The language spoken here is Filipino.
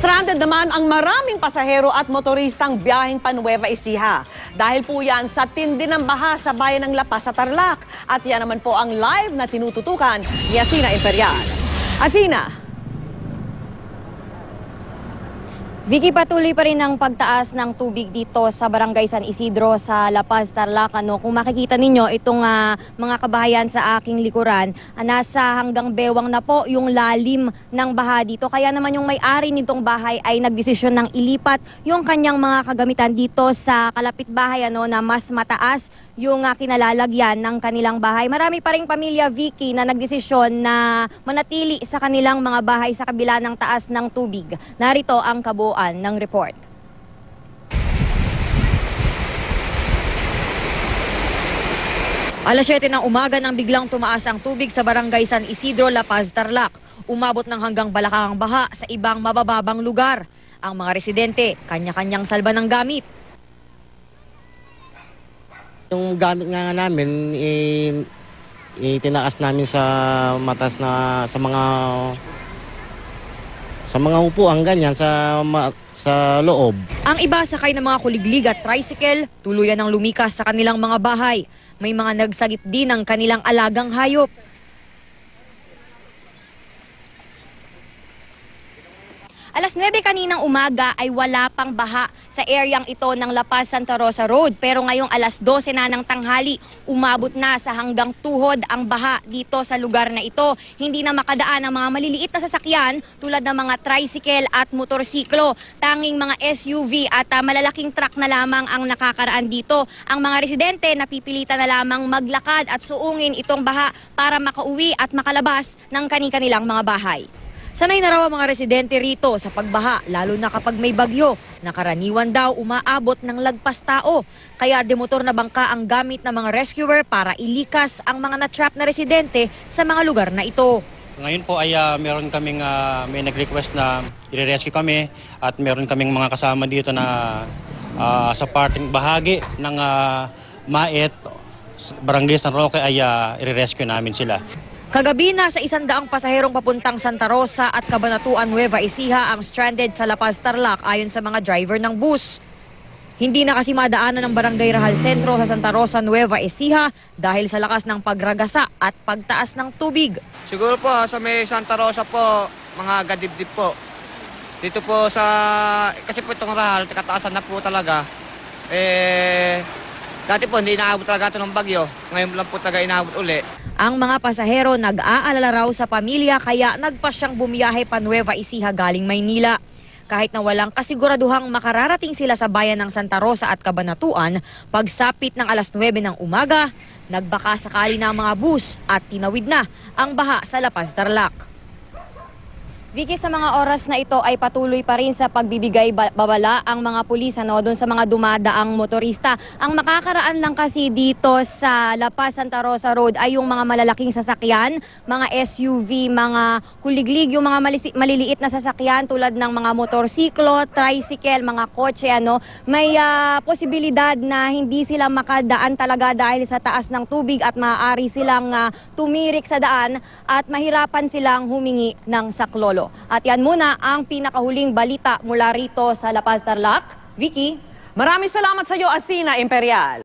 Stranded naman ang maraming pasahero at motoristang biyaheng pa Nueva Ecija. Dahil po yan sa tindi ng baha sa bayan ng La Paz sa Tarlac. At yan naman po ang live na tinututukan ni Athena Imperial. Athena. Vicky, patuloy pa rin ang pagtaas ng tubig dito sa Barangay San Isidro sa La Paz, Tarlac. Kung makikita ninyo itong mga kabahayan sa aking likuran, nasa hanggang bewang na po yung lalim ng baha dito. Kaya naman yung may-ari nitong bahay ay nagdesisyon ng ilipat yung kanyang mga kagamitan dito sa kalapit bahay na mas mataas yung kinalalagyan ng kanilang bahay. Marami pa ring pamilya, Vicky, na nagdesisyon na manatili sa kanilang mga bahay sa kabila ng taas ng tubig. Narito ang kabuuan ng report. Alas 7 ng umaga nang biglang tumaas ang tubig sa Barangay San Isidro, La Paz, Tarlac. Umabot ng hanggang balakang baha sa ibang mabababang lugar. Ang mga residente, kanya-kanyang salba ng gamit. Yung gamit nga namin, itinaas namin sa matas na sa mga upuan ganyan sa loob. Ang iba sakay ng mga kuliglig at tricycle, tuluyan ng lumikas sa kanilang mga bahay. May mga nagsagip din ng kanilang alagang hayop. Alas 9 kaninang umaga ay wala pang baha sa areang ito ng La Paz Santa Rosa Road. Pero ngayong alas 12 na ng tanghali, umabot na sa hanggang tuhod ang baha dito sa lugar na ito. Hindi na makadaan ang mga maliliit na sasakyan tulad ng mga tricycle at motorsiklo. Tanging mga SUV at malalaking truck na lamang ang nakakaraan dito. Ang mga residente napipilitan na lamang maglakad at suungin itong baha para makauwi at makalabas ng kani-kanilang mga bahay. Sanay na raw ang mga residente rito sa pagbaha, lalo na kapag may bagyo. Nakaraniwan daw umaabot ng lagpas tao. Kaya demotor na bangka ang gamit ng mga rescuer para ilikas ang mga na-trap na residente sa mga lugar na ito. Ngayon po ay meron kaming may nag-request na i-rescue kami at meron kaming mga kasama dito na sa parting bahagi ng Mait, Barangay San Roque ay i-rescue namin sila. Kagabi na sa 100 pasaherong papuntang Santa Rosa at Cabanatuan, Nueva Ecija ang stranded sa La Paz, Tarlac ayon sa mga driver ng bus. Hindi na kasi madaanan ng Barangay Rahal Centro sa Santa Rosa, Nueva Ecija dahil sa lakas ng pagragasa at pagtaas ng tubig. Siguro po sa may Santa Rosa po, mga gadibdib po. Dito po kasi po itong Rahal, kataasan na po talaga. Dati po hindi inaabot talaga ito ng bagyo. Ngayon lang po talaga inaabot uli. Ang mga pasahero nag-aalala raw sa pamilya kaya nagpasyang bumiyahe pa Nueva Ecija galing Maynila. Kahit na walang kasiguraduhang makararating sila sa bayan ng Santa Rosa at Cabanatuan, pagsapit ng alas 9 ng umaga, nagbaka sakali na ang mga bus at tinawid na ang baha sa La Paz, Tarlac. Vicky, sa mga oras na ito ay patuloy pa rin sa pagbibigay babala ang mga pulis doon sa mga dumadaang motorista. Ang makakaraan lang kasi dito sa La Paz Santa Rosa Road ay yung mga malalaking sasakyan, mga SUV, mga kuliglig, yung mga maliliit na sasakyan tulad ng mga motorsiklo, tricycle, mga kotse. May posibilidad na hindi sila makadaan talaga dahil sa taas ng tubig at maaari silang tumirik sa daan at mahirapan silang humingi ng saklolo. At yan muna ang pinakahuling balita mula rito sa La Paz, Tarlac. Vicky? Maraming salamat sa iyo, Athena Imperial.